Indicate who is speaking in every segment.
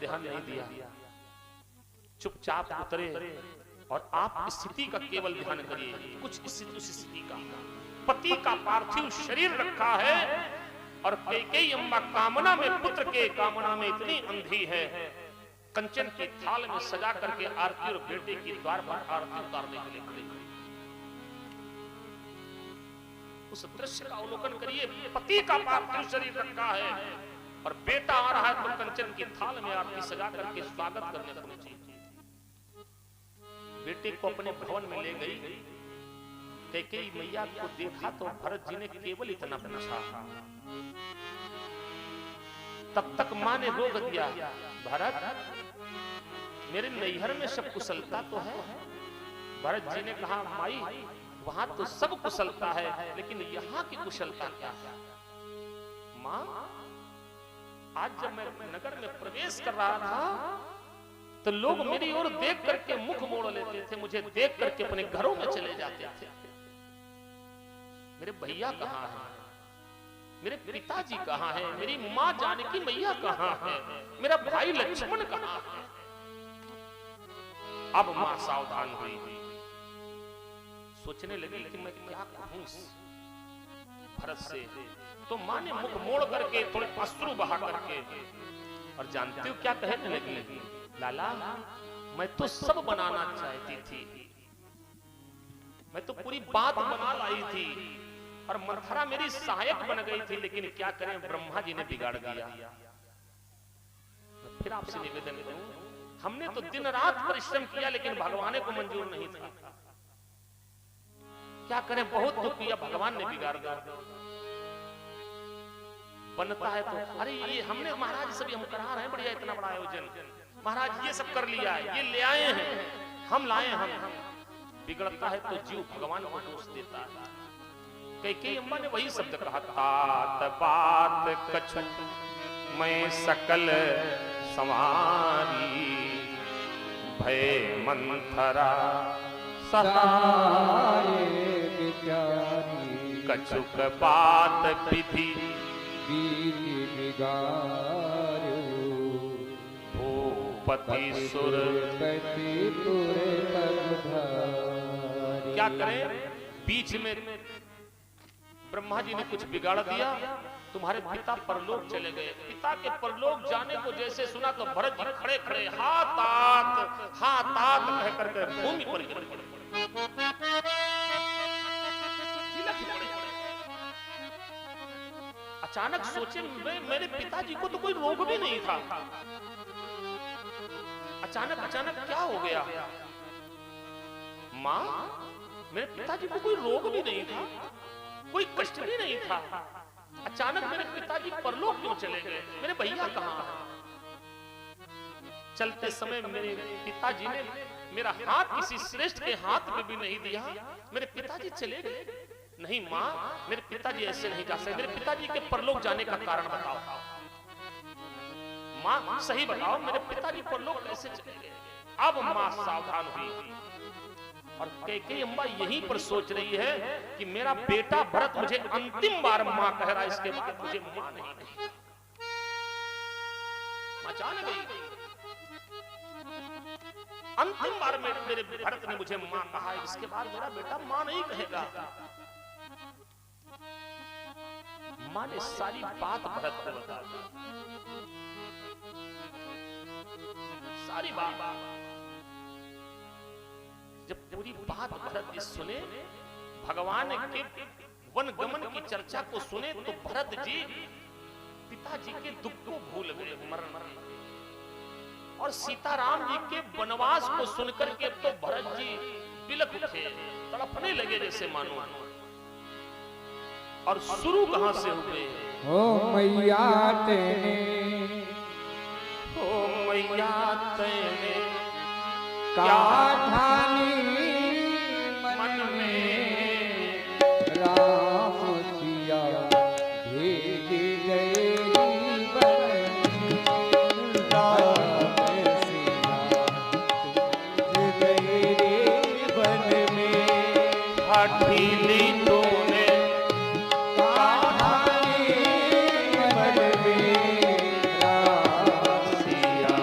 Speaker 1: ध्यान नहीं दिया, चुपचाप उतरे और आप स्थिति का केवल ध्यान करिए। कुछ उस स्थिति का, पति का पार्थिव शरीर रखा है और कैकेयी अम्मा कामना में, पुत्र के कामना में इतनी अंधी है, कंचन की थाल में सजा करके आरती और बेटे की द्वार पर आरती उतारने के लिए खड़ी। उस दृश्य का अवलोकन करिए। पति का पार्थिव शरीर रखा है और बेटा आ रहा है तो कंचन की थाल में आरती सजा करके स्वागत करने पहुंची। बेटे को अपने भवन में ले गई। कैकेयी मैया को देखा तो भरत जी ने केवल इतना पूछा। तब तक मां ने रोक दिया, भरत मेरे नैहर में सब कुशलता तो है। भरत जी ने कहा, माई वहां तो सब कुशलता है, लेकिन यहाँ की कुशलता क्या है? मां, आज जब मैं नगर में प्रवेश कर रहा था तो लोग मेरी ओर देख करके मुख मोड़ लेते थे, मुझे देख करके अपने घरों में चले जाते थे। मेरे भैया कहाँ हैं? मेरे पिताजी कहाँ हैं? मेरी माँ जानकी मैया कहाँ है? मेरा भाई लक्ष्मण कहाँ है? अब माँ सावधान हुई, सोचने लगी कि मैं क्या कहूं भरत से। तो माँ ने मुख मोड़ करके थोड़े अश्रु बहा करके, और जानते हो क्या कहने लगी? लाला, मैं तो सब बनाना चाहती थी, मैं तो पूरी बात बना लाई थी और मंथरा मेरी सहायक बन गई थी, लेकिन क्या करें, ब्रह्मा जी ने बिगाड़ दिया। फिर आपसे निवेदन करूं, हमने तो दिन रात परिश्रम किया लेकिन भगवान को मंजूर नहीं था। क्या करें, बहुत दुख किया, भगवान ने बिगाड़ दिया। बनता है तो अरे ये हमने महाराज सभी हम करा रहे हैं, बढ़िया इतना बड़ा आयोजन, महाराज ये सब कर लिया, ये ले आए हैं, हम लाए, हम बिगड़ता है तो जीव भगवान को दोष देता है। कैकेयी अम्मा ने वही शब्द कहा, तात बात कछु मैं सकल संवारी, भय मंथरा सहारे कछुक बात विधि भूपति सुर। क्या करें, बीच में ब्रह्मा जी ने कुछ बिगाड़ दिया, तुम्हारे पिता परलोक चले गए। पिता के परलोक जाने को जैसे सुना तो भरत जी खड़े खड़े हाथ कह करके भूमि पर गिर पड़े। अचानक सोचे, मेरे पिताजी को तो कोई रोग भी नहीं था, अचानक क्या हो गया? माँ, मेरे पिताजी को कोई रोग भी नहीं था, कोई कष्ट भी नहीं था, अचानक मेरे पिताजी परलोक क्यों चले गए? मेरे भैया कहाँ? चलते समय मेरे पिताजी ने मेरा हाथ किसी श्रेष्ठ के हाथ में भी नहीं दिया, मेरे पिताजी चले गए। नहीं माँ, मेरे पिताजी ऐसे नहीं जा सकते, मेरे पिताजी के परलोक जाने का कारण बताओ। माँ सही बताओ, मेरे पिताजी परलोक कैसे चले गए? अब माँ सावधान हुई और कैकेयी अम्मा यहीं पर सोच रही है कि मेरा बेटा भरत मुझे अंतिम बार माँ कह रहा है, इसके बाद मुझे माँ नहीं। माँ जान गई, अंतिम बार मेरे भरत ने मुझे माँ कहा है, इसके बाद मेरा बेटा माँ नहीं कहेगा। माँ ने सारी बात भरत को बता दी, सारी बात। जब पूरी बात भरत जी सुने, भगवान के वन गमन की चर्चा को सुने, तो भरत जी पिताजी के दुख को भूल गए, मरण और सीताराम जी के वनवास को सुनकर के तो भरत जी बिलख उठे, तड़पने लगे जैसे मानो। और शुरू कहां से हुए?
Speaker 2: ओ मैया तेने,
Speaker 1: ओ मैया तेने
Speaker 2: क्या ठानी मन में, राम सिया भेज गए राम सिया भेज गए वन में,
Speaker 1: ढीली तूने
Speaker 2: मन में, राम सिया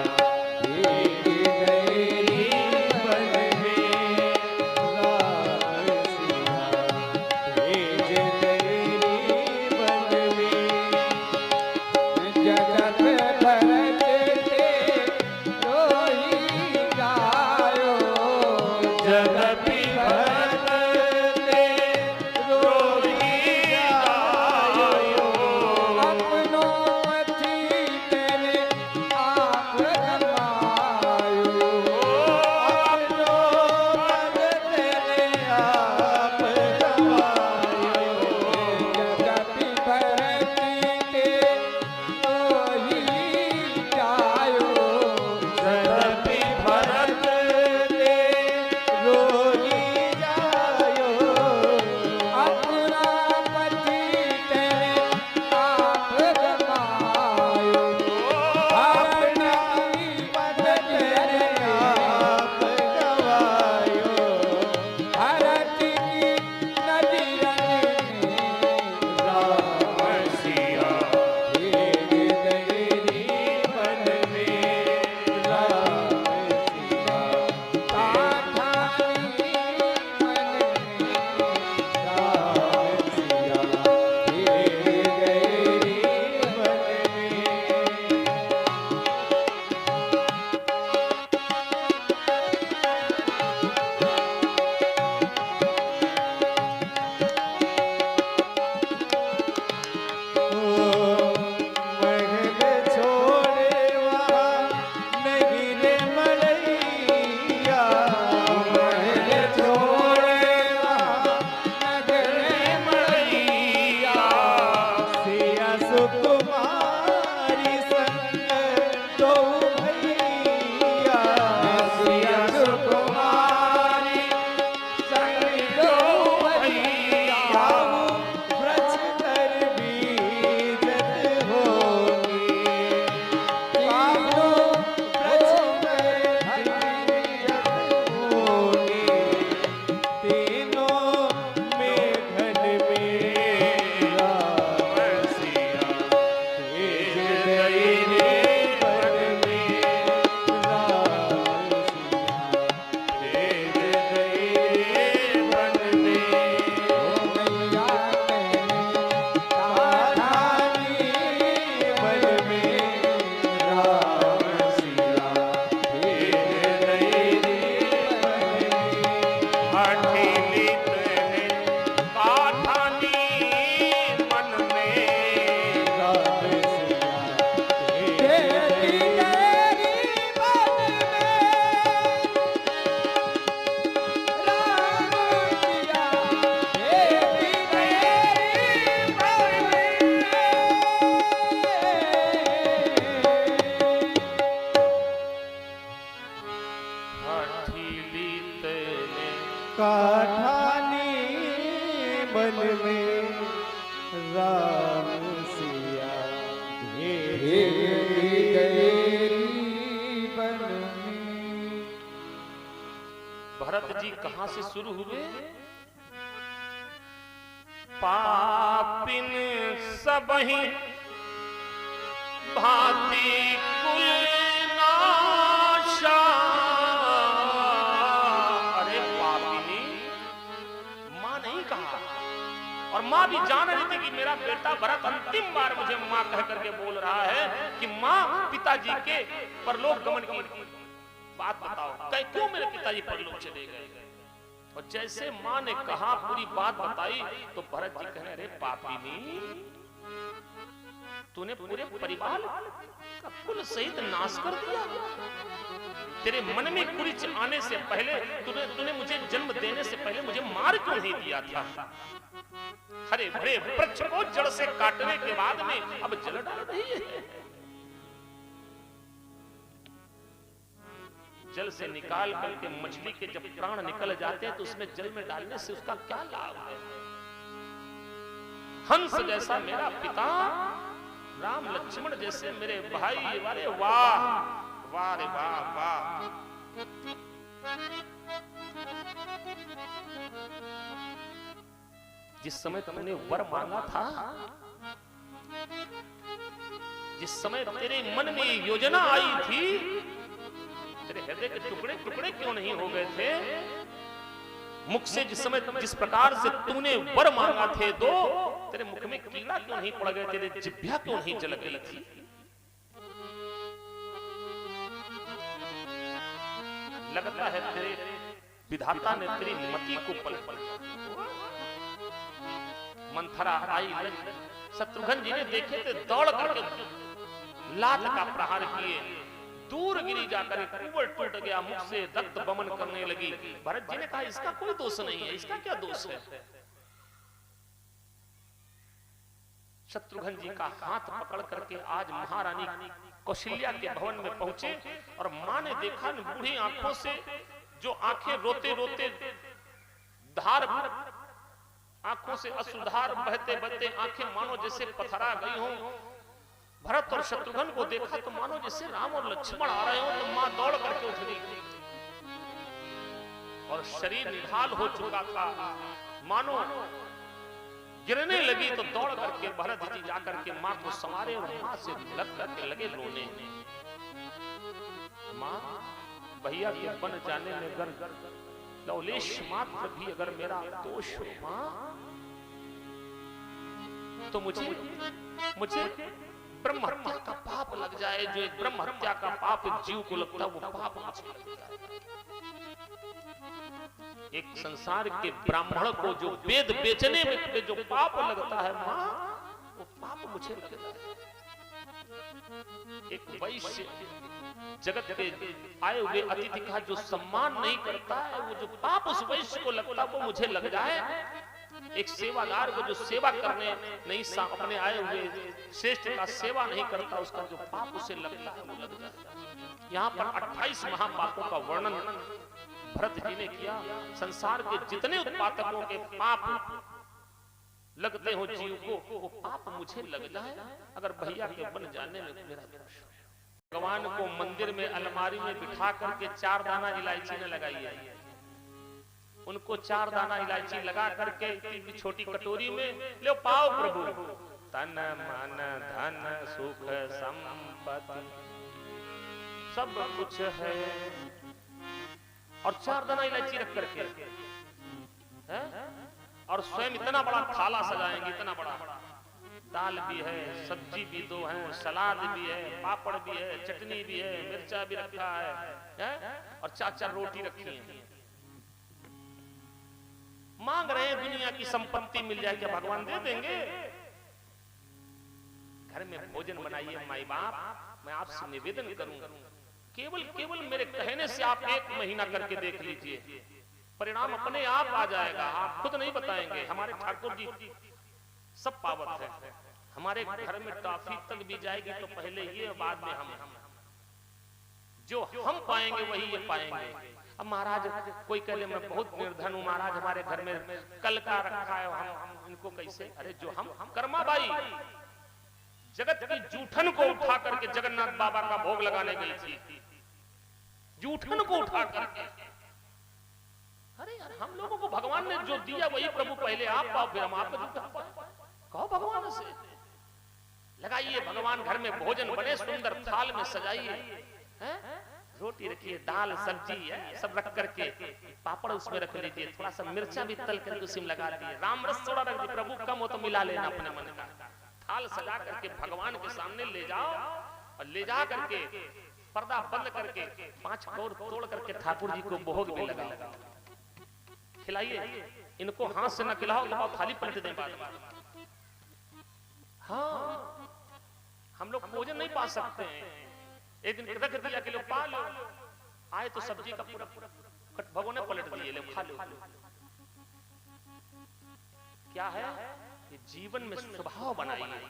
Speaker 1: जी कहां से शुरू हुए? पापिन सबहि भांति कुल नाशा। अरे पापिनी, मां नहीं कहा, और मां भी जान रही थी कि मेरा बेटा भरत अंतिम बार मुझे मां कह करके बोल रहा है कि मां पिताजी के परलोक गमन की बात बताओ, क्यों मेरे पिताजी परलोक चले गए? और जैसे मां ने कहा, पूरी बात बताई, तो भरत जी कहने, अरे पापिनी, तूने पूरे परिवार का कुल सहित नाश कर दिया। तेरे मन में कुरिच आने से पहले तूने मुझे जन्म देने से पहले मुझे मार क्यों नहीं दिया था? हरे भरे वृक्ष को जड़ से काटने के बाद में अब जल डाल रही है। जल से निकाल करके मछली के जब प्राण निकल जाते हैं तो उसमें जल में डालने से उसका क्या लाभ है? हंस जैसा मेरा पिता, राम लक्ष्मण जैसे मेरे भाई, अरे वाह वाह रे वाह वाह। जिस समय तुमने वर मांगा था, जिस समय तेरे मन में योजना आई थी, तेरे हृदय के टुकड़े टुकड़े क्यों नहीं हो गए थे? मुख से जिस समय जिस प्रकार से तूने वर मांगा थे, दो तेरे मुख में कीड़ा क्यों नहीं पड़ गए? तेरे जिह्वा क्यों नहीं जल गई थी? लगता है तेरे विधाता ने तेरी मति को पलट। मंथरा आई, शत्रुघ्न जी ने देखे थे, दौड़ करके लात का प्रहार किए, दूर गिरी जाकर कुंवर टूट गया, मुख से रक्त बमन करने लगी। भरत जी ने कहा, इसका कोई दोष नहीं है, इसका क्या दोष है? शत्रुघ्न जी का हाथ पकड़ करके आज महारानी कौशल्या के भवन में पहुंचे, और मां ने देखा बूढ़ी आंखों से, जो आंखें रोते रोते धार आंखों से अश्रुधार बहते बहते आंखें मानो जैसे पथरा गई हों। भरत और शत्रुघ्न को देखा तो मानो जैसे राम और लक्ष्मण आ रहे हो, तो मां दौड़ करके उठ गई और शरीर निढाल हो चुका था, मानो गिरने लगी, तो दौड़ करके भरत जी जाकर के मां को संवारे और मां से लग करके लगे रोने। मां, भैया के बन जाने में अगर लवलेश मात्र भी अगर मेरा दोष हो मां, तो मुझे ब्रह्म हत्या का पाप लग जाए। जो एक ब्रह्म हत्या का पाप एक जीव को लगता है, वो पाप मुझे लग जाए। एक संसार के ब्राह्मण को जो वेद बेचने में जो पाप लगता है मां, वो पाप मुझे लगता है। एक वैश्य जगत के आए हुए अतिथि का जो सम्मान नहीं करता है, वो जो पाप उस वैश्य को लगता है, वो मुझे लग जाए। एक सेवादार को जो सेवा करने नहीं, अपने आए हुए श्रेष्ठ का सेवा नहीं करता, उसका जो पाप उसे लगता है, वो लग जाए। यहाँ पर 28 महापापों का वर्णन भरत जी ने किया। संसार के जितने उत्पादकों के पाप लगते हो जीव को, वो पाप मुझे लग जाए अगर भैया के बन जाने में मेरा दोष हो। भगवान को मंदिर में अलमारी में बिठा करके 4 दाना इलायची ने लगाई है। उनको 4 दाना इलायची लगा करके छोटी कटोरी में ले पाओ प्रभु, तन मन धन सुख संपत्ति सब कुछ है, और 4 दाना इलायची रख करके है? और स्वयं इतना बड़ा थाला सजाएंगे, इतना बड़ा, दाल भी है, सब्जी भी 2 है, सलाद भी है, पापड़ भी है, चटनी भी है, मिर्चा भी रखा है? और 4-4 रोटी रखी है। मांग रहे हैं दुनिया की संपत्ति मिल जाए, क्या भगवान दे देंगे? घर में भोजन बनाइए माई बाप, मैं आपसे निवेदन करूंगा, केवल मेरे कहने से आप 1 महीना करके देख लीजिए, परिणाम अपने आप आ जाएगा। आप खुद नहीं बताएंगे। हमारे ठाकुर जी सब पावत है, हमारे घर में टॉफी तक भी जाएगी तो पहले ये, बाद में हम। जो हम पाएंगे वही ये पाएंगे। अब महाराज कोई कह ले मैं बहुत निर्धन हूं महाराज, हमारे घर में कल का रखा है, हम इनको कैसे? अरे जो हम कर्माबाई जगत की जूठन को उठा करके जगन्नाथ बाबा का भोग लगाने गई थी, जूठन को उठा करके अरे यार, हम लोगों को भगवान ने जो दिया वही प्रभु पहले आप पाओ, फिर हम आपको जूठा पाओ। कहो भगवान से, लगाइए भगवान घर में भोजन बने, सुंदर थाल में सजाइए, रोटी रखिए, दाल सब्जी सब रख करके, पापड़ उसमें रख लीजिए, थोड़ा सा मिर्चा भी तल करके उसी में लगा दिए, राम रस थोड़ा रख दिए, प्रभु कम हो तो मिला लेना अपने मन का। थाल सजा करके भगवान के सामने ले जाओ, और ले जा करके पर्दा बंद करके 5 कौर तोड़ करके ठाकुर जी को भोग में लगाओ, खिलाइए। इनको हाथ से न खिलाओ, थाली पलट दें बाद में। हाँ, हम लोग भोजन नहीं पा सकते हैं, एक दिन रख दिया कि लो पा लो, आए तो सब्जी का पूरा भगोने पलट दिए, लो खा लो। क्या है कि जीवन में स्वभाव बनाइए,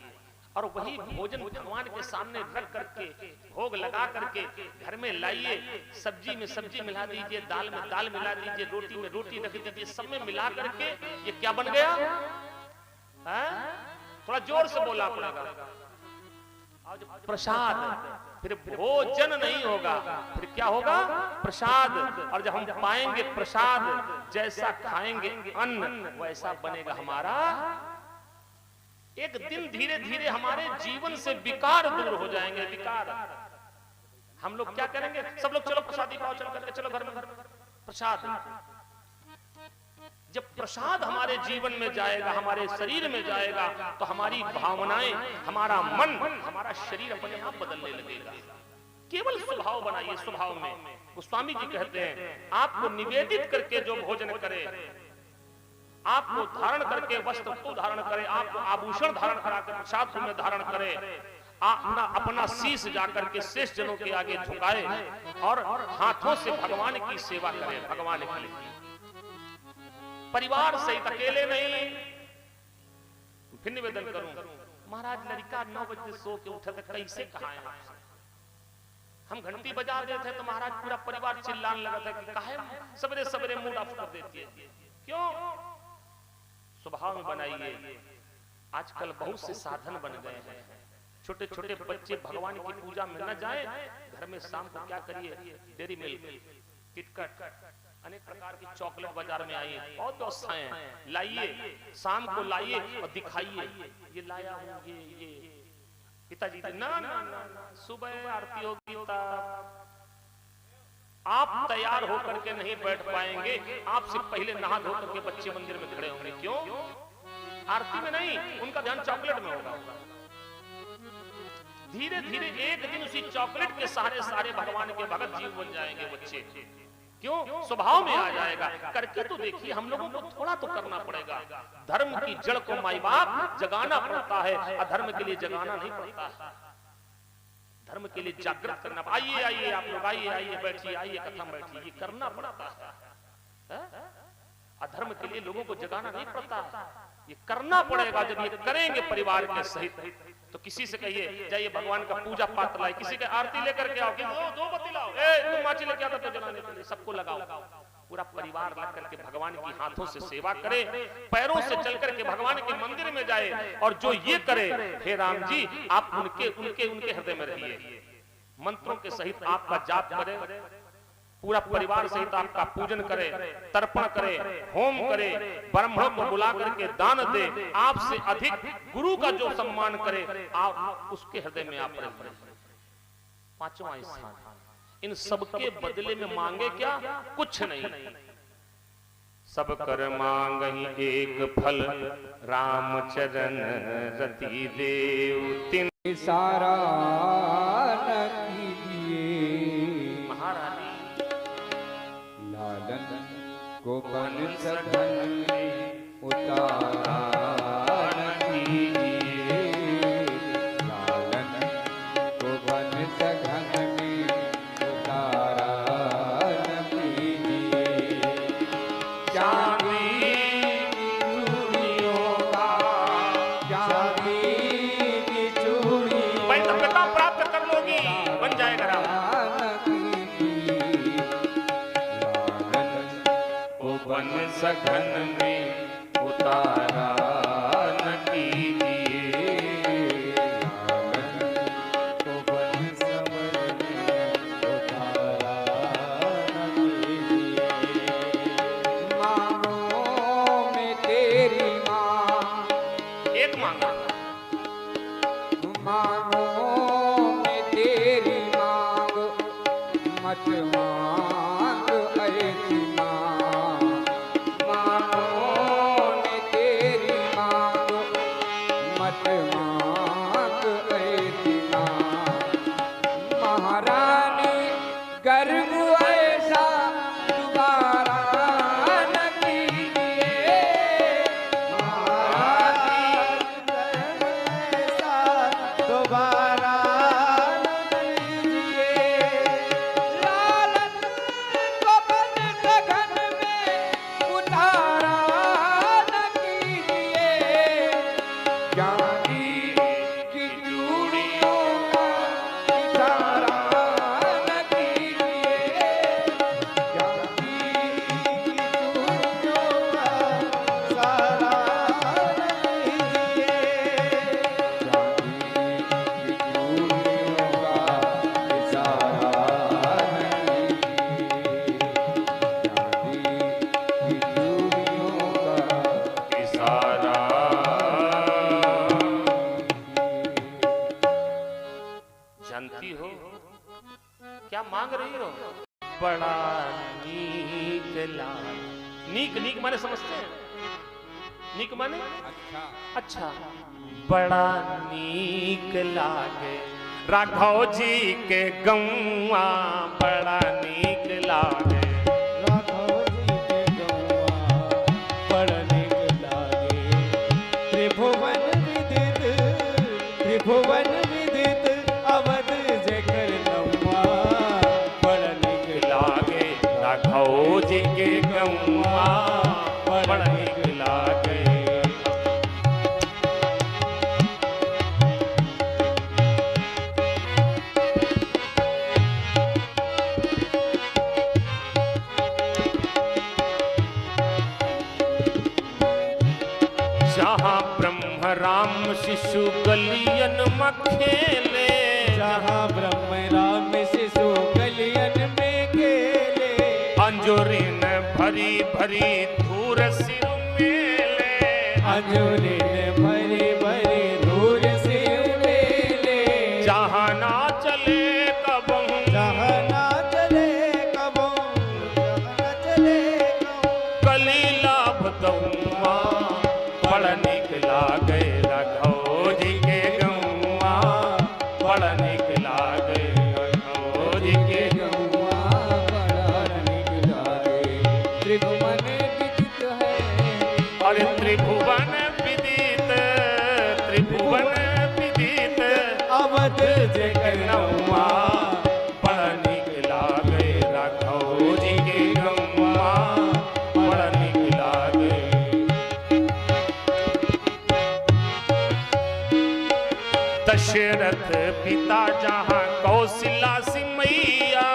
Speaker 1: और वही भोजन भगवान के सामने रख करके भोग लगा करके घर में लाइए, सब्जी में सब्जी मिला दीजिए, दाल में दाल मिला दीजिए, रोटी में रोटी रख दीजिए, सब में मिला करके ये क्या बन गया? थोड़ा जोर से बोला पड़ेगा, प्रसाद। फिर भोजन नहीं होगा, फिर क्या होगा? प्रसाद। और जब हम पाएंगे प्रसाद, जैसा खाएंगे अन्न वैसा बनेगा हमारा। एक दिन धीरे धीरे हमारे जीवन से विकार दूर हो जाएंगे, विकार। हम लोग क्या करेंगे? सब लोग चलो प्रसादी खाओ, चल करके चलो घर में प्रसाद। जब प्रसाद हमारे जीवन में जाएगा, हमारे शरीर में जाएगा, तो हमारी भावनाएं, हमारा मन, हमारा शरीर अपने आप बदलने लगेगा। केवल स्वभाव बनाइए। स्वभाव में गोस्वामी जी कहते हैं, आपको निवेदित करके जो भोजन करे, आपको धारण करके वस्त्र तो धारण करे, आपको आभूषण धारण करा के प्रसाद में धारण करे, अपना शीश जाकर के शेष जनों के आगे झुकाए, और हाथों से भगवान की सेवा करे, भगवान के लिए। परिवार सहित, अकेले नहीं। फिर निवेदन करूं, महाराज लड़का 9 बजे सो के उठे थे, कैसे कहा है? हम घंटी बजा देते थे तो महाराज पूरा परिवार चिल्लाने लगा था कि काहे सवेरे सवेरे मूड ऑफ कर देती है। क्यों? स्वभाव में बनाइए। आजकल बहुत से साधन बन गए हैं, छोटे छोटे बच्चे भगवान की पूजा में न जाएं, घर में शाम को क्या करिए? डेयरी मिल्क, किटकट, अनेक प्रकार की चॉकलेट बाजार में आई, बहुत व्यवस्थाएं हैं, लाइए, शाम को लाइए और दिखाइए, ये लाया हूं, ये पिताजी ना ना ना, सुबह आरती होगी तब। आप तैयार होकर के नहीं बैठ पाएंगे, आपसे पहले नहा धो करके बच्चे मंदिर में खड़े होंगे। क्यों? आरती में नहीं, उनका ध्यान चॉकलेट में होगा। धीरे धीरे एक दिन उसी चॉकलेट के सहारे सारे भगवान के भगत जीव बन जाएंगे बच्चे। क्यों? स्वभाव में आ जाएगा। करके तो देखिए, हम लोगों को थोड़ा तो करना पड़ेगा। धर्म की जड़ को माई बाप जगाना पड़ता है, अधर्म के लिए जगाना नहीं पड़ता है। धर्म के लिए जागृत करना। आइए आइए आप लोग, आइए आइए, बैठिए, आइए कथा में बैठिए, ये करना पड़ता है। अधर्म के लिए लोगों को जगाना नहीं पड़ता, ये करना पड़ेगा। जब ये करेंगे परिवार के सहित, तो किसी से कहिए जाइए भगवान का पूजा पाठ लाए, किसी के आरती लेकर के आओ, दो बत्ती लाओ, तुम माची लेके आता तो जलाने के लिए, सबको लगाओ। पूरा परिवार लग करके भगवान की हाथों से सेवा करे, पैरों से चल करके भगवान के मंदिर में जाए, और जो ये करे, हे राम जी, आप उनके हृदय में रहिए। मंत्रों के सहित आपका जाप करे, पूरा परिवार सहित आपका पूजन करे, तर्पण करे, होम करे, ब्राह्मणों को बुला करके दान दे, आपसे अधिक गुरु का जो सम्मान करे, आप उसके हृदय में आप रहे। पांचवा स्थान, इन सबके बदले में मांगे क्या? कुछ नहीं। सब कर मांगहि एक फल, राम चरण रति देव तिन
Speaker 2: सारा न कीजिए।
Speaker 1: महारानी
Speaker 2: लालन को बन सघन में उतारा न कीजिए। लालन को बन सघन में उतारा न कीजिए। चांदी की चूड़ियों का, चांदी की चूड़ियों
Speaker 1: पैसा प्राप्त कर लोगी, बन जाएगा राम।
Speaker 2: बन सघन में उतारा न कीजिए। लालन को बन सघन में उतारा न कीजिए। मत मांग ऐसी मांग, मानो ने तेरी मांग, मत मांग ऐसी मांग। महारानी गर्व ऐसा दोबारा न कीजिए, महारानी गर्व ऐसा दोबारा
Speaker 1: जानती हो क्या मांग रही हो? बड़ा नीक लाग। नीक नीक माने समझते हैं? नीक माने अच्छा। बड़ा नीक लागे राघव जी के गौआ, बड़ा नीक लागे
Speaker 2: राघव जी के गौआ, बड़ा नीक लागे। त्रिभुवन विदित, त्रिभुवन विदित अवध जेकर नौआ, बड़ा नीक
Speaker 1: लागे राघव जी के गौआ, बड़ा नीक लागे। जहाँ ब्रह्म राम शिशु गलियन में खेले,
Speaker 2: जहाँ ब्रह्म राम शिशु गलियन में खेले,
Speaker 1: अंजोरी न भरी भरी धूर सिर मेले,
Speaker 2: अंजोरी ने भरी भरी धूर सिर मेले।
Speaker 1: जहाँ ना चले कबहू,
Speaker 2: जहाँ ना चले कबहू, जहाँ ना चले कबहू,
Speaker 1: कली लाभ गौआ, बड़ा नीक लागे राघव जी के गौआ, बड़ा नीक लागे राघव जी के
Speaker 2: गौआ, बड़ा नीक लागे। त्रिभुवन विदित है,
Speaker 1: अरे त्रिभुवन विदित, त्रिभुवन विदित
Speaker 2: अवध जेकर
Speaker 1: नौआ, बड़ा नीक लागे राघव जी के गौआ, बड़ा नीक लागे। दशरथ पिता जहाँ कौशल्या सी मैया,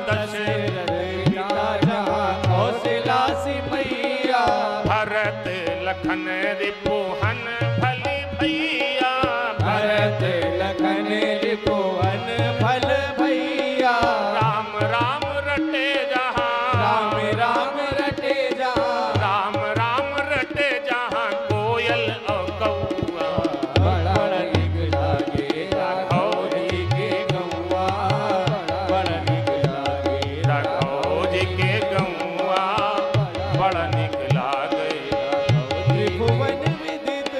Speaker 2: दशरथ पिता जहाँ कौशल्या सी मैया,
Speaker 1: भरत लखन रिपुहन भली भैया,
Speaker 2: भरत लखन रिपुहन भल भैया।
Speaker 1: राम राम रटे जहाँ,
Speaker 2: राम राम रटे जहाँ,
Speaker 1: राम राम रटे जहाँ कोयल और कौआ,
Speaker 2: बड़ा नीक लागे राघव जी के गौआ, बड़ा नीक लागे
Speaker 1: राघव जी के गौआ, बड़ा नीक लागे।
Speaker 2: त्रिभुवन विदित,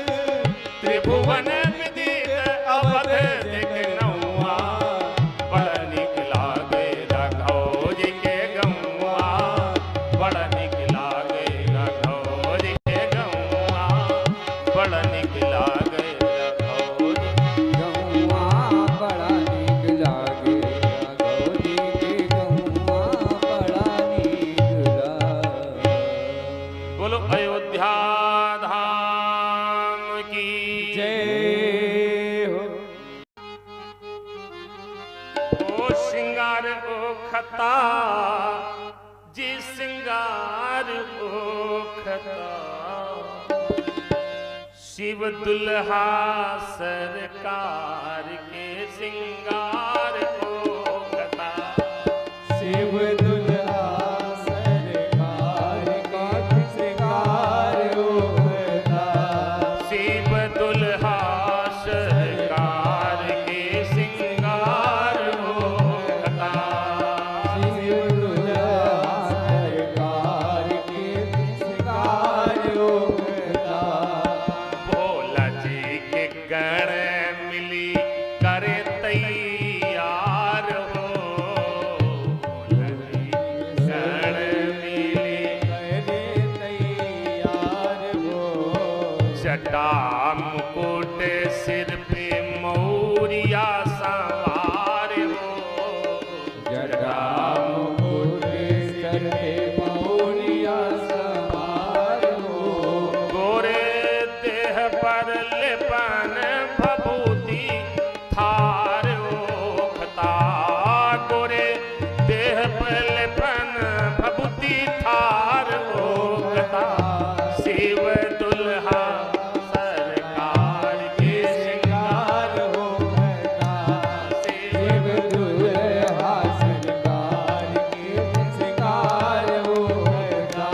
Speaker 1: त्रिभुवन विदित अवध देख नौआ, बड़ा नीक लागे राघव जी के गौआ, बड़ा नीक लागे राघव जी के गौआ, बड़ा नीक लागे राघव जी।
Speaker 2: गौआ बड़ा नीक लागे राघव जी के गौआ, बड़ा नीक लागे।
Speaker 1: बोलो अयोध्या धाम की
Speaker 2: जय हो।
Speaker 1: ओ सिंगार ओ खता जी, सिंगार ओ खता, शिव दुल्हा सरकार के सिंगार ओ खता,
Speaker 2: शिव दुल्हा सरकार का श्रृंगार होता,
Speaker 1: शिव दुल्हा सरकार के सिंगार ओ खता, जटा मुकुट सिर पे मौरिया सवार हो,
Speaker 2: जटा मुकुट सिर पे मौरिया सवार हो,
Speaker 1: गोरे देह पर लेपन भभूति थार ओखता, गोरे देह पर लेपन भभूति थार ओखता, शिव दुल्हा सरकार के श्रृंगार
Speaker 2: होता, शिव दुल्हा सरकार के श्रृंगार होता।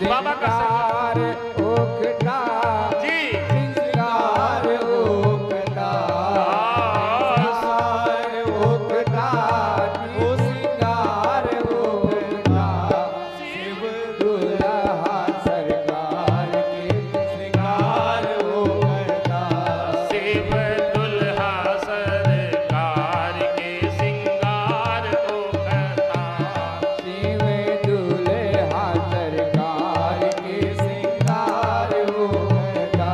Speaker 1: बाबा का
Speaker 2: श्रृंगार ओखता
Speaker 1: जी
Speaker 2: श्रृंगार ओखता, श्रृंगार ओखता ओ श्रृंगार ओखता, शिव दुल्हा सरकार के श्रृंगार ओखता,
Speaker 1: शिव दुल्हा सरकार के श्रृंगार ओखता,
Speaker 2: शिव दुल्हा सरकार के श्रृंगार ओखता।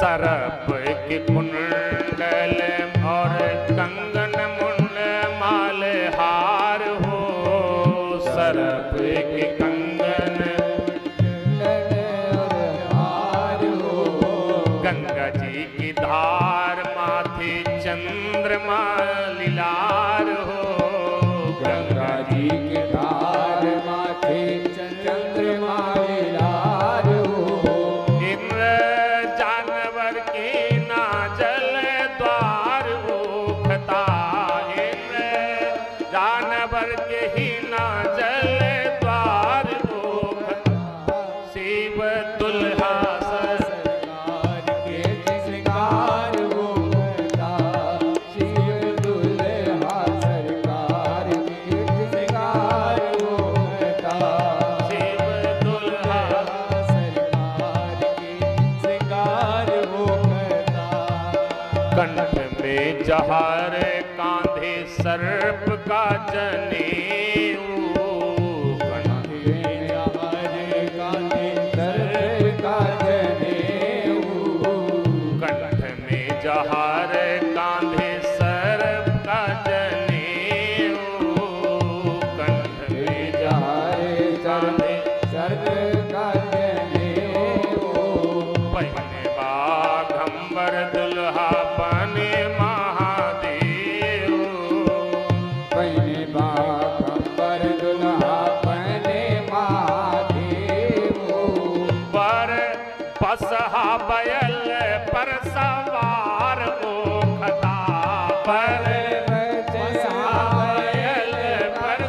Speaker 1: सरप के कुंडल और कंगन मुंड माल हार हो, सरप के कंगन
Speaker 2: हार हो,
Speaker 1: गंगा जी की धार माथे चंद्रमा लीलार हो,
Speaker 2: गंगा जी के धार माथे चंद्रमा लीलार हो,
Speaker 1: इंद्र जानवर के नाजल द्वार ओखता, इंद्र जानवर के ही नाजल द्वार ओखता, शिव दुल्हा
Speaker 2: सरकार के श्रृंगार होता, शिव दुल्हा सरकार के श्रृंगार होता,
Speaker 1: शिव दुल्हा
Speaker 2: सरकार के श्रृंगार होता।
Speaker 1: कंठ में जहर कांधे सर्प का जनेऊ, कंठ कंठ में जहर कांधे सर्प का जनेऊ, कंठ में कांधे पहने बाघंबर दुल्हा बने महादेव, पर बसहा बैल पर सवार ओखता, पर बसहा बैल पर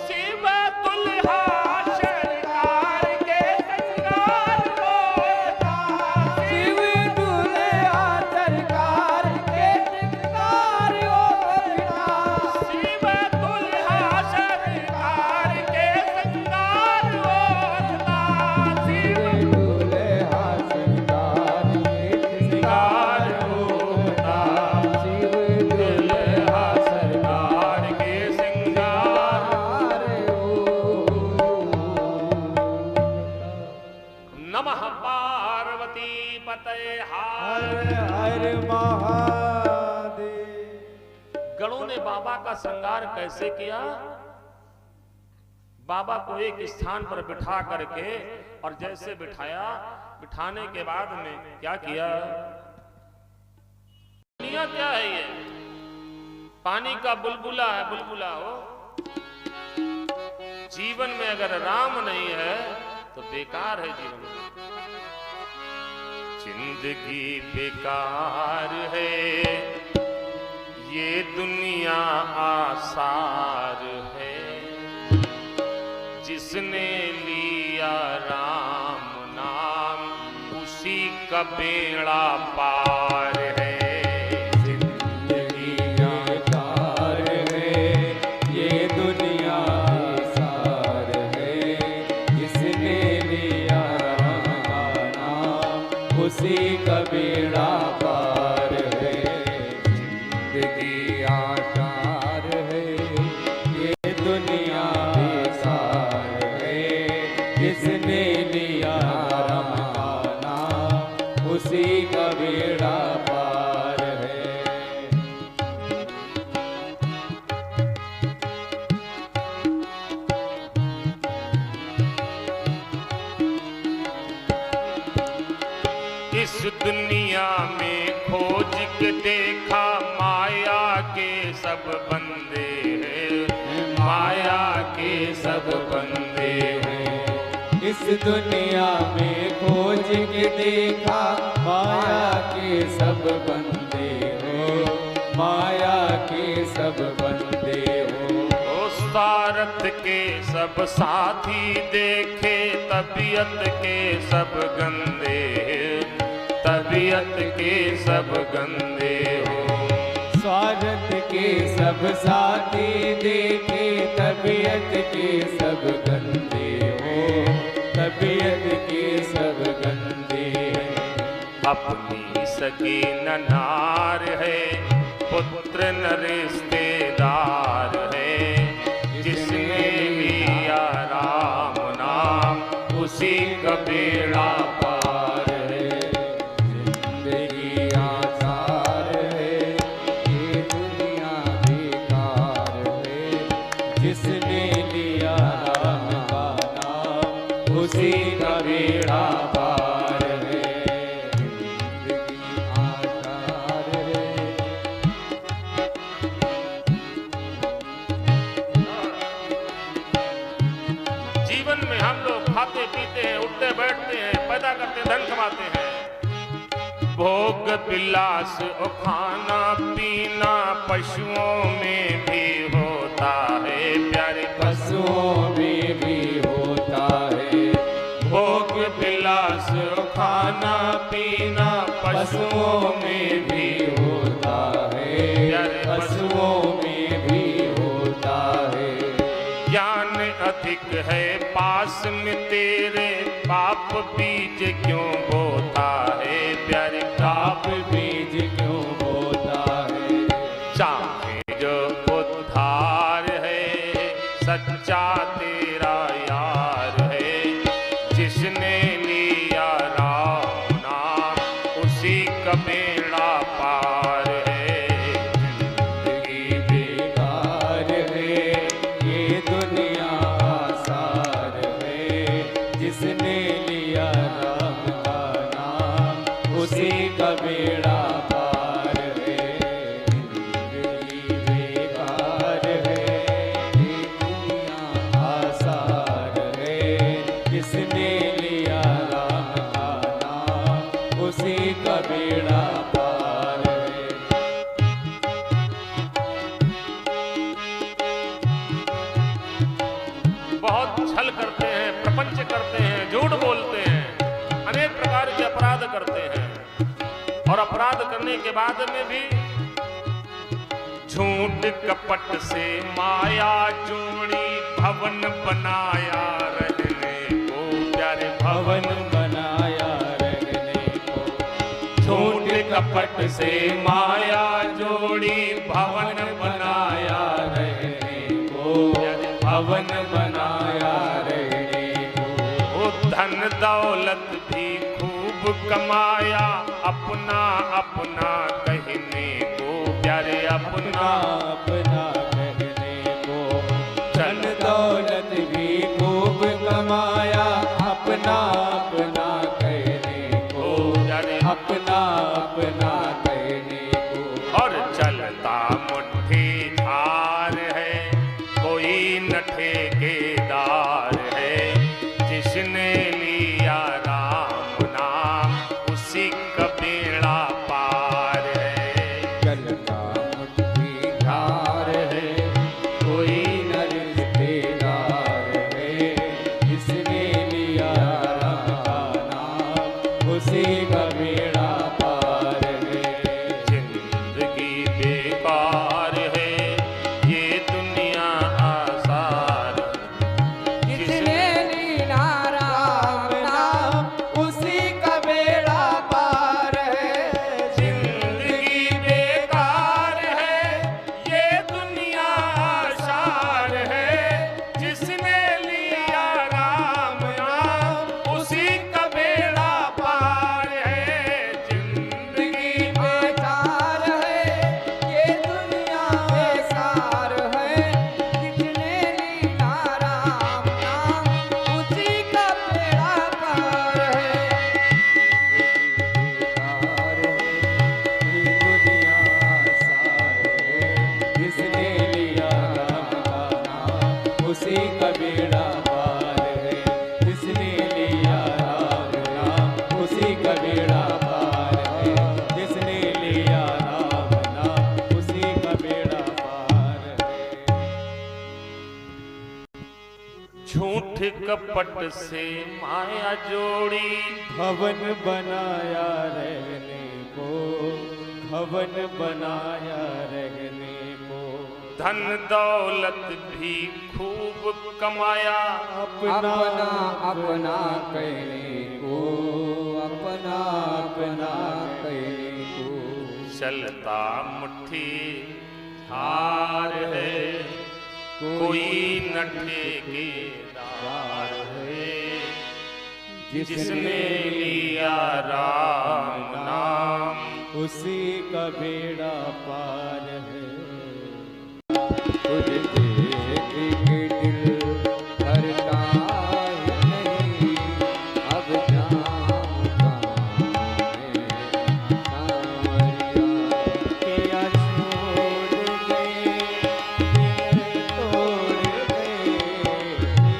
Speaker 1: शिव दुल्हा सरकार के श्रृंगार होता,
Speaker 2: शिव दुल्हा सरकार के श्रृंगार होता,
Speaker 1: शिव दुल्हा सरकार के श्रृंगार होता, शिव
Speaker 2: दुल्हा सरकार के
Speaker 1: श्रृंगार होता,
Speaker 2: शिव
Speaker 1: दुल्हा सरकार के श्रृंगार। नमः पार्वती पतये हार।
Speaker 2: हर महादेव।
Speaker 1: गणों ने बाबा का श्रृंगार कैसे किया? बाबा को एक स्थान पर बिठा करके और जैसे बिठाया, बिठाने के बाद में क्या किया? दुनिया क्या है ये? पानी का बुलबुला है, बुलबुला हो। जीवन में अगर राम नहीं है तो बेकार है जीवन। जिंदगी बेकार है, ये दुनिया आसार है। जिसने लिया राम नाम उसी का बेड़ा पार है।
Speaker 2: जिंदगी बेकार है, ये दुनिया सार है। जिसने लिया राम का नाम उसी का बेड़ा पार है। जिंदगी
Speaker 1: इस दुनिया में खोज के देखा माया के सब बंदे हैं, माया के सब बंदे हैं।
Speaker 2: इस दुनिया में खोज के देखा माया के सब बंदे हो, माया के सब बंदे हो।
Speaker 1: ओ स्वार्थ के सब साथी देखे तबीयत के सब गंदे, तबीयत के सब गंदे हो।
Speaker 2: स्वार्थ के सब साथी देखे तबीयत के सब गंदे हो, तबीयत के सब गंदे हैं।
Speaker 1: अपनी सगी न नार है, पुत्र न रिश्तेदार है। जिसने लिया राम नाम उसी का बेड़ा पार है।
Speaker 2: जिंदगी आसार है, ये दुनिया बेकार है। जिसने लिया राम का नाम उसी का बेड़ा पार है। जिंदगी आसार है।
Speaker 1: जीवन में हम लोग खाते पीते हैं, उठते बैठते हैं, पैदा करते धन कमाते हैं। भोग विलास और खाना पीना पशुओं में भी होता है प्यारे,
Speaker 2: पशुओं में भी होता है।
Speaker 1: भोग विलास और खाना पीना
Speaker 2: पशुओं में भी होता है, पशुओं में भी होता है।
Speaker 1: ज्ञान अधिक है पास में तेरे, पाप बीज क्यों बोता है प्यारे,
Speaker 2: पाप बीज क्यों होता है।
Speaker 1: चाहे जो उद्धार है सच्चा तेरा यार है। जिसने लिया राम नाम उसी का बेड़ा पार है।
Speaker 2: जिंदगी बेकार है, ये दुनिया आसार है। जिसने लिया राम का नाम उसी का बेड़ा पार है। जिंदगी बेकार है, ये दुनिया आसार है। जिसने लिया राम का नाम उसी का बेड़ा पार है।
Speaker 1: बहुत छल करते हैं, प्रपंच करते हैं, झूठ बोलते हैं, अनेक प्रकार के अपराध करते हैं। और अपराध करने के बाद में भी झूठ कपट से माया जोड़ी भवन बनाया रहने को प्यारे,
Speaker 2: भवन बनाया रहने को।
Speaker 1: झूठ कपट से माया जोड़ी भवन बनाया
Speaker 2: रहने को, भवन बनाया रहने को।
Speaker 1: वो धन दौलत भी खूब कमाया अपना अपना कहने को प्यारे, अपना
Speaker 2: अपना कहने को। धन दौलत भी खूब कमाया अपना अपना कहने को, अपना अपना कहने को।
Speaker 1: और चलता मुट्ठी झार है, कोई न ठेकेदार है। जिसने लिया राम नाम उसी का बेड़ा पार है।
Speaker 2: चलता मुट्ठी धार है, कोई न रिश्तेदार है। जिसने लिया राम
Speaker 1: पट से माया जोड़ी,
Speaker 2: भवन बनाया रहने को, भवन बनाया रहने को।
Speaker 1: धन दौलत भी खूब कमाया,
Speaker 2: अपना अपना कहने को, अपना अपना कहने को।
Speaker 1: चलता मुट्ठी हार है, कोई न ठेकेदार है। जिसने लिया राम नाम,
Speaker 2: उसी का बेड़ा पार है। तुझे देख के दिल भरता है नहीं, अब जाऊं कहाँ मैं सांवरिया। पिया छोड़ गए, दिल तोड़ गए,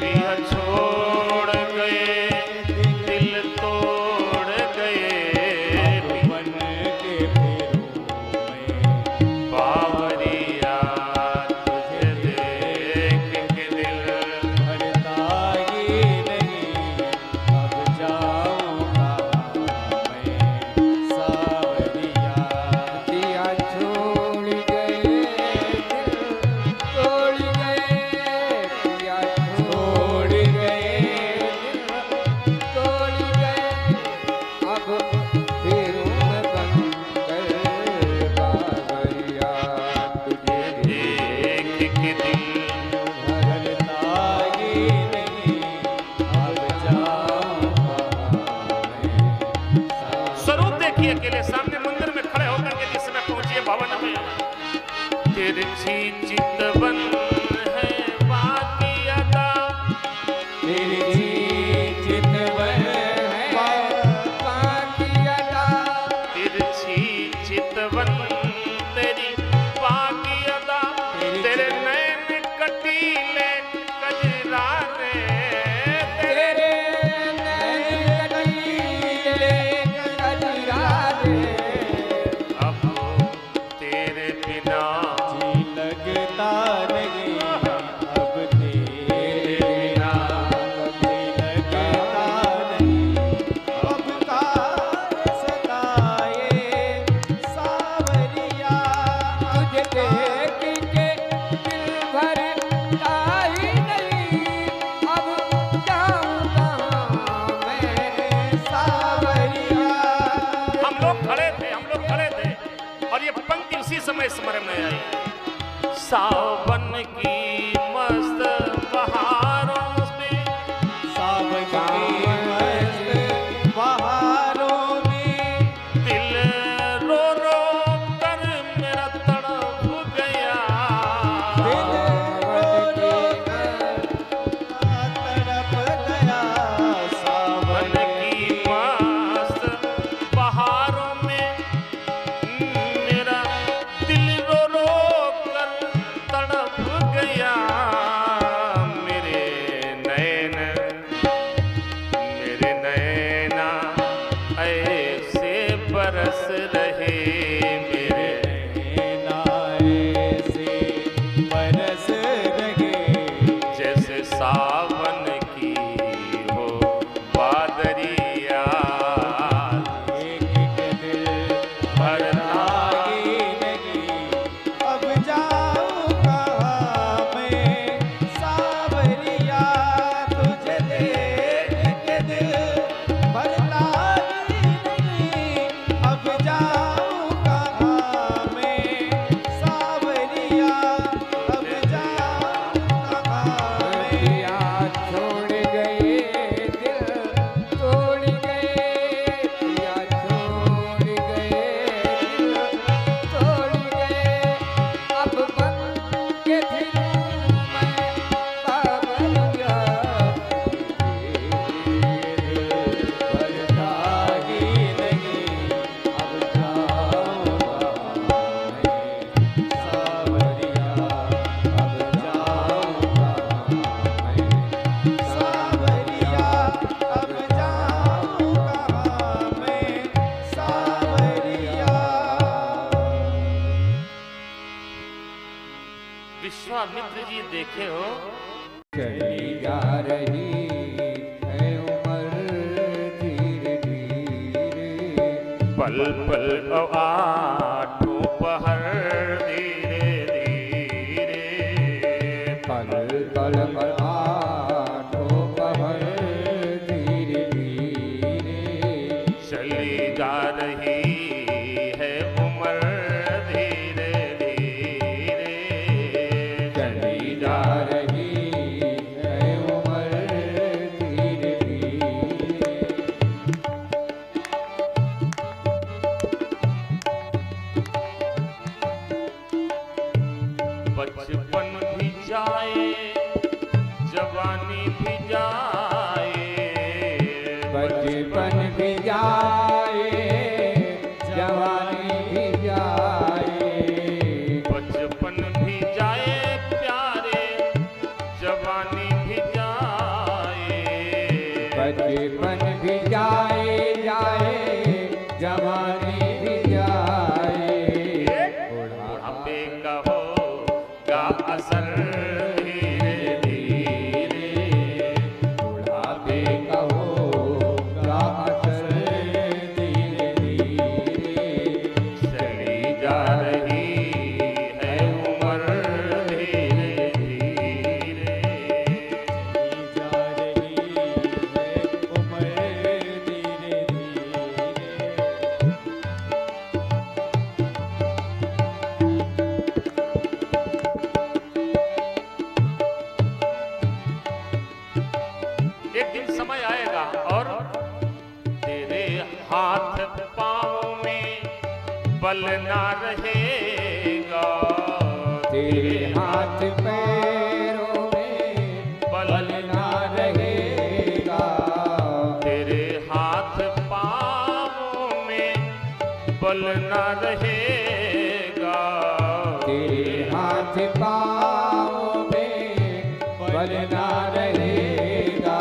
Speaker 1: पिया छोड़ गए, दिल तोड़ गए।
Speaker 2: बन के फेरों में
Speaker 1: बावरिया तुझे देख के दिल
Speaker 2: भरता ही नहीं, अब जाऊं कहाँ मैं सांवरिया। पिया छोड़ गए, दिल तोड़ गए, पिया छोड़ गए, दिल तोड़ गए। अब फेरों में बन कर बावरिया, तुझे
Speaker 1: देख के दिल
Speaker 2: भरता ही नहीं, अब जाऊं कहाँ मैं।
Speaker 1: स्वरूप देखिए अकेले सामने मंदिर में खड़े होकर के जिस समय पहुंचिए भवन में, तिरछी चितवन है बाकी अदा,
Speaker 2: तेरी चितवन है बाकी अदा।
Speaker 1: तिरछी चितवन तेरी बाकी अदा। तेरे नैन कटीले कजरारे,
Speaker 2: तेरे नैन कटीले कजरारे।
Speaker 1: अब तेरे बिना
Speaker 2: जी लगता नहीं, अब तेरे बिना जी लगता नहीं। अब तार सताए सांवरिया, तुझे देख के दिल भरता ही नहीं, अब जाऊं कहाँ मैं सांवरिया।
Speaker 1: हम लोग खड़े थे और ये पंक्ति उसी समय स्मरण में आई। सावन की मस्त बहारों में,
Speaker 2: सावन की मस्त बहारों में,
Speaker 1: दिल रो रो कर मेरा तड़प गया।
Speaker 2: दिल रो रो कर तड़प गया।
Speaker 1: सावन की मस्त बहारों में, मेरा दिल रो रो कर तड़प गया। मेरे नैना ऐसे बरस रहे, मेरे
Speaker 2: नैना ऐसे बरस रहे,
Speaker 1: जैसे सावन की हो बादरिया।
Speaker 2: एक एक दिल भरता ही नहीं, अब जाऊं कहाँ मैं सांवरिया। तुझे देख के दिल भरता ही नहीं, अब जाऊं कहाँ मैं सांवरिया। अब जाऊं कहाँ मैं। पिया छोड़ गए, दिल तोड़ गए, पिया छोड़ गए, दिल तोड़ गए। अब बन के फिरूं मैं बावरिया, भरता ही नहीं, अब जाऊं कहाँ मैं सांवरिया। अब जाऊं कहाँ मैं सांवरिया, अब जाऊं कहाँ मैं सांवरिया।
Speaker 1: विश्वामित्र जी देखे हो,
Speaker 2: चली जा रही
Speaker 1: पल पल आठों पहर धीरे धीरे,
Speaker 2: पल पल आठों पहर धीरे धीरे,
Speaker 1: चली जा रही है उम्र धीरे धीरे,
Speaker 2: चली जा रही है उम्र धीरे धीरे।
Speaker 1: बचपन भी जाए जवानी भी जाए,
Speaker 2: बचपन भी जाए जवानी भी जाए,
Speaker 1: बचपन भी जाए प्यारे जवानी भी जाए,
Speaker 2: बचपन भी जाए जवानी भी जाए,
Speaker 1: बुढ़ापे का होगा असर धीरे धीरे,
Speaker 2: बुढ़ापे का होगा असर धीरे धीरे,
Speaker 1: चली जा रही है उम्र धीरे धीरे,
Speaker 2: जा रही है उम्र धीरे धीरे।
Speaker 1: एक दिन समय आएगा और तेरे हाथ पाँव में बल ना रहेगा,
Speaker 2: तेरे हाथ पैरों में बल ना रहेगा,
Speaker 1: तेरे हाथ पाँव में बल ना रहेगा,
Speaker 2: तेरे हाथ पाँव में बल ना रहेगा,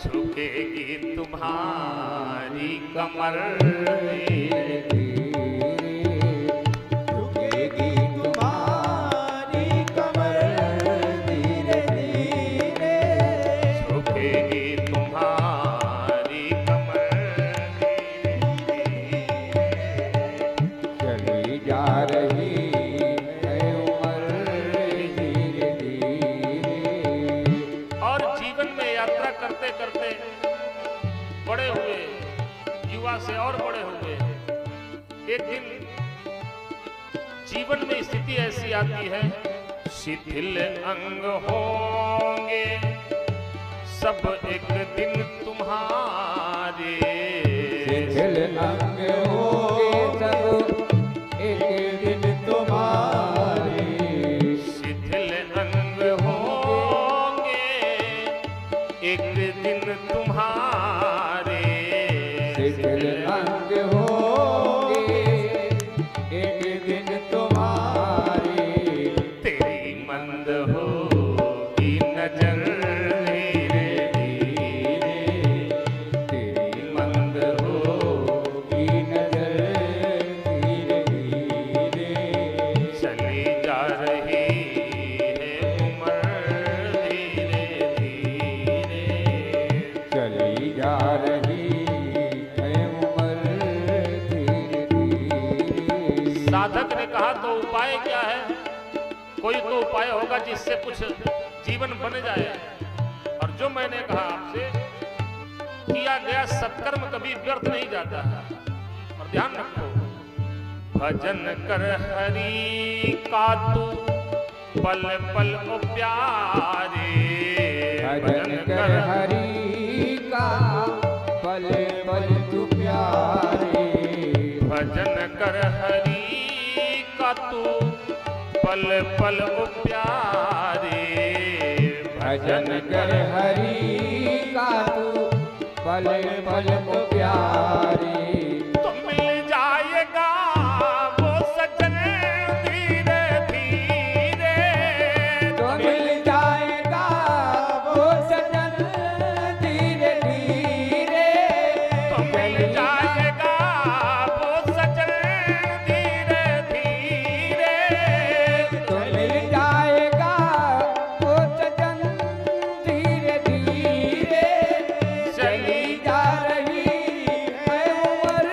Speaker 1: झुकेगी तुम्हारी कमर
Speaker 2: धीरे धीरे, झुकेगी तुम्हारी कमर धीरे धीरे,
Speaker 1: झुकेगी तुम्हारी कमर धीरे धीरे,
Speaker 2: चली जा रही है उम्र धीरे धीरे।
Speaker 1: और जीवन में यात्रा करते करते बड़े हुए, युवा से और बड़े हुए, एक दिन जीवन में स्थिति ऐसी आती है, शिथिल अंग होंगे सब एक दिन तुम्हारे,
Speaker 2: शिथिल अंग होंगे सब एक दिन तुम्हारे,
Speaker 1: शिथिल अंग होंगे एक दिन तुम्हारे,
Speaker 2: शिथिल अंग होंगे एक दिन तुम्हारे,
Speaker 1: तेरी मंद होगी नजर धीरे धीरे,
Speaker 2: तेरी मंद होगी नजर धीरे धीरे,
Speaker 1: चली जा रही है उम्र धीरे धीरे,
Speaker 2: चली जा रही है उम्र धीरे धीरे।
Speaker 1: साधक ने कहा तो उपाय क्या है? कोई तो उपाय होगा जिससे कुछ जीवन बन जाए। और जो मैंने कहा आपसे, किया गया सत्कर्म कभी व्यर्थ नहीं जाता है। और ध्यान रखो, भजन कर हरि का तू पल पल ओ प्यारे,
Speaker 2: भजन कर हरि का पल पल तू प्यारे,
Speaker 1: भजन कर हरि का तू पल पल ओ प्यारे,
Speaker 2: भजन कर हरि का तू पल पल को प्यारे,
Speaker 1: तो मिल जाएगा वो सजन धीरे धीरे,
Speaker 2: तो मिल जाएगा वो सजन धीरे धीरे,
Speaker 1: तो मिल जाएगा वो सजन धीरे धीरे,
Speaker 2: तो मिल जाएगा वो सजन धीरे धीरे,
Speaker 1: चली
Speaker 2: जा रही है उम्र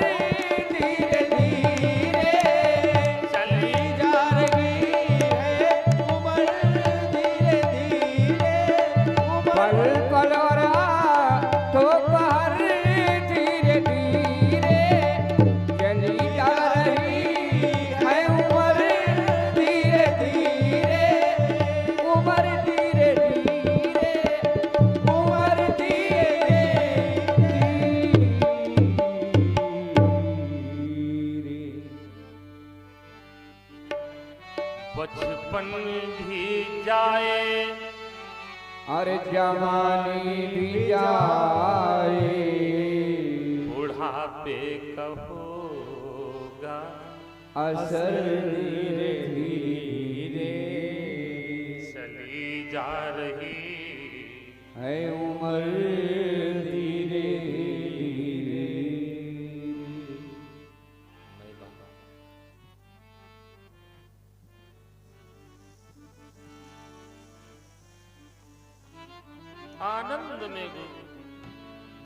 Speaker 1: आपे कहोगा
Speaker 2: असर धीरे धीरे
Speaker 1: चली जा रही
Speaker 2: है उम्र धीरे धीरे।
Speaker 1: आनंद में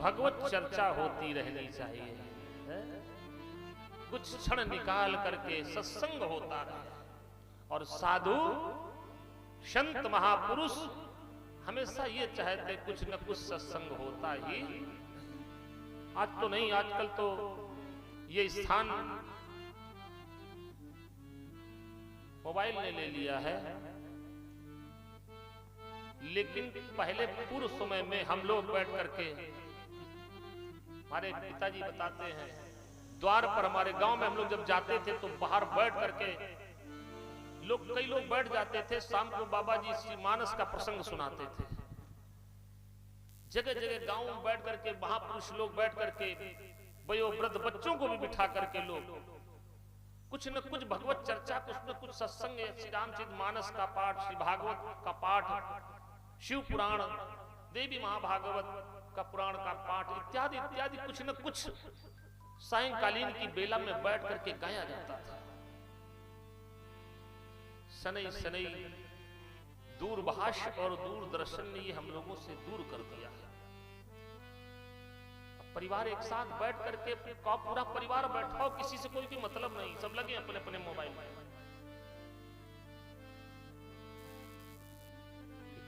Speaker 1: भगवत चर्चा होती रहनी चाहिए है? कुछ क्षण निकाल करके सत्संग होता है और साधु संत महापुरुष हमेशा ये चाहते कुछ न कुछ सत्संग होता ही। आज तो नहीं, आजकल तो ये स्थान मोबाइल ने ले लिया है, लेकिन पहले पूर्व समय में हम लोग बैठ करके, हमारे पिताजी बताते हैं, द्वार पर हमारे गांव में हम लोग जब जाते थे तो बाहर बैठ करके कई लोग बैठ जाते थे। शाम को बाबा जी श्री मानस का प्रसंग सुनाते थे। जगह जगह गांव में बैठ करके महापुरुष लोग बैठ करके वयोवृद्ध बच्चों को भी बिठा करके लोग कुछ न कुछ भगवत चर्चा, कुछ न कुछ सत्संग, श्री रामचरित मानस का पाठ, श्री भागवत का पाठ, शिव पुराण, देवी महाभागवत का पुराण का पाठ इत्यादि इत्यादि कुछ न कुछ सायंकालीन की बेला में बैठ करके गाया जाता था। सनई सनई दूरभाष और दूरदर्शन ने ये हम लोगों से दूर कर दिया है। परिवार एक साथ बैठ करके पूरा परिवार बैठा हो, किसी से कोई भी मतलब नहीं, सब लगे अपने अपने मोबाइल में।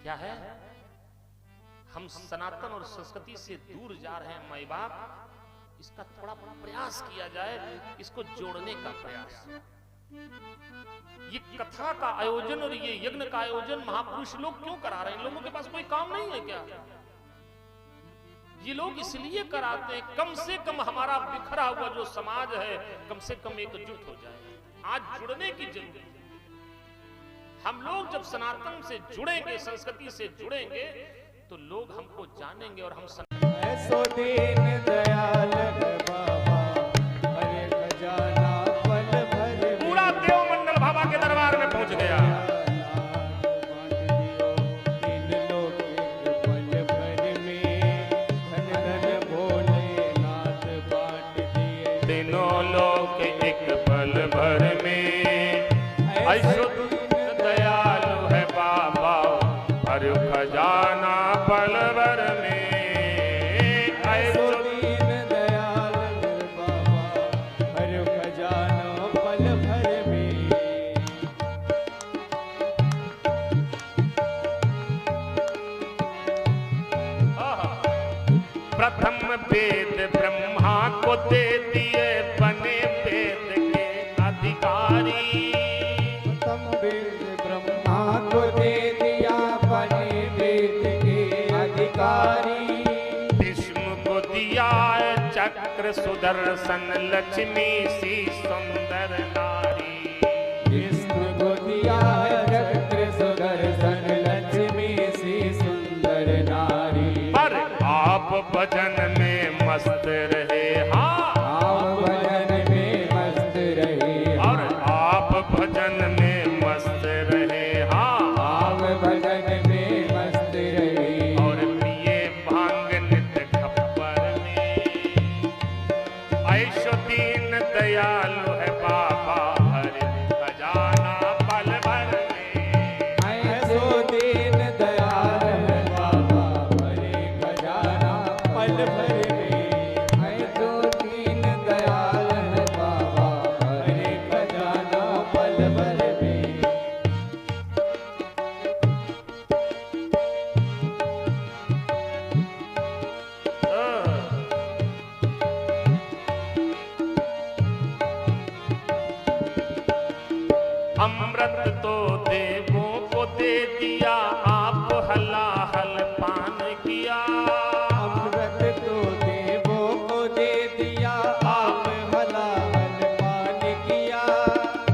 Speaker 1: क्या है, हम सनातन और संस्कृति से दूर जा रहे हैं। माई बाप, इसका थोड़ा प्रयास किया जाए, इसको जोड़ने का प्रयास। ये कथा का आयोजन और ये यज्ञ का आयोजन महापुरुष लोग क्यों करा रहे हैं? इन लोगों के पास कोई काम नहीं है क्या? ये लोग इसलिए कराते हैं, कम से कम हमारा बिखरा हुआ जो समाज है कम से कम एकजुट हो जाए। आज जुड़ने की जरूरत है। हम लोग जब सनातन से जुड़ेंगे, संस्कृति से जुड़ेंगे, तो लोग हमको जानेंगे और हम
Speaker 2: सो दीन दयाल बाबा, हरे खजाना पल भर
Speaker 1: पूरा देवमंडल बाबा के दरबार में पहुंच गया।
Speaker 2: तीन लोग एक पल भर में, धन धन भोलेनाथ बांट दिए।
Speaker 1: तीनों लोग एक पल भर में, ऐसो दीन दयालु है बाबा, हर खजाना पल भर में।
Speaker 2: ऐसो दीन दयाल बाबा, हर खजाना पल भर में।
Speaker 1: प्रथम वेद ब्रह्मा को दे दिए, बने वेद के अधिकारी।
Speaker 2: प्रथम वेद ब्रह्मा को दे दिया, बने वेद के अधिकारी।
Speaker 1: विष्णु को दिया चक्र सुदर्शन, लक्ष्मी सी सुंदर नारी।
Speaker 2: विष्णु को दिया चक्र सुदर्शन, लक्ष्मी सी सुंदर नारी।
Speaker 1: पर आप भजन में मस्त रहे, हाँ
Speaker 2: आप भजन में मस्त रहे,
Speaker 1: और आप भजन में मस्त रहे, हाँ
Speaker 2: आप भजन में मस्त रहे।
Speaker 1: और पिए भांग नित खप्पर में। ऐसो दीन दयालु है बाबा, हरि खजाना पल भर में।
Speaker 2: ऐसो दीन दयाल है बाबा, हरे खजाना पल भर में। ऐसो दीन दयाल है बाबा, हरे खजाना पल भर में।
Speaker 1: अमृत तो देवों को दे दिया, आप हलाहल पान किया।
Speaker 2: अमृत तो देवों को दे दिया, आप हलाल पान किया।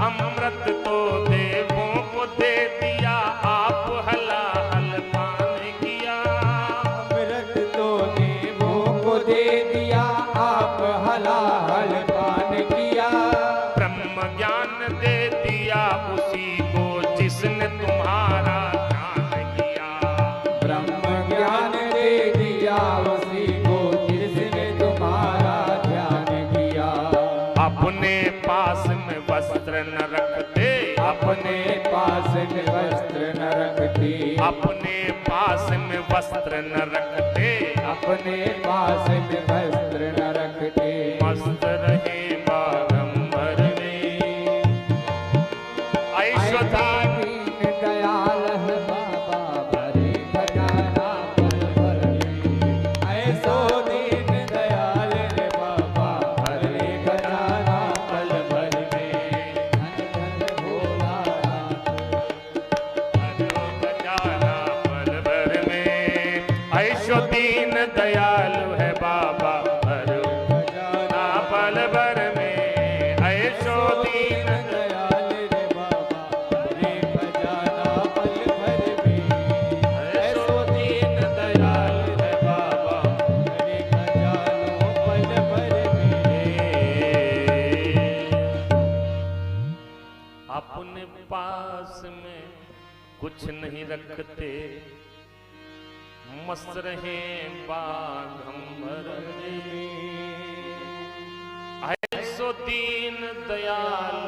Speaker 1: अमृत तो देवों को दे दिया, आप हलाहल पान किया।
Speaker 2: अमृत तो देवों को दे दिया, आप हलाहल पान किया।
Speaker 1: ब्रह्म ज्ञान दे दिया उसी को जिसने तुम्हारा ध्यान किया।
Speaker 2: ब्रह्म ज्ञान दे दिया उसी को जिसने तुम्हारा ध्यान किया।
Speaker 1: अपने पास में वस्त्र न रखते,
Speaker 2: अपने पास में वस्त्र न रखती,
Speaker 1: अपने पास में वस्त्र न रखते,
Speaker 2: अपने पास में वस्त्र न रखते।
Speaker 1: मस्त रहे बागंबर में ऐश्वर्य
Speaker 2: दीन दयाल है बाबा भरे खजाना पल भर में। ऐसो दीन दयाल है बाबा भरे खजाना पल भर में। धन धन भोला
Speaker 1: खजाना पल भर में। ऐशो दीन दयालु है बाबा भरो खजाना पल भर में। ऐशो दीन
Speaker 2: दयाल रे बाबा भरे खजाना पल भर में। ऐसो दीन दयाल है बाबा भरे खजानो पल भर में।
Speaker 1: अपने पास में कुछ नहीं रखते, मस्त रहे बागंबर में। ऐसो दीन दयाल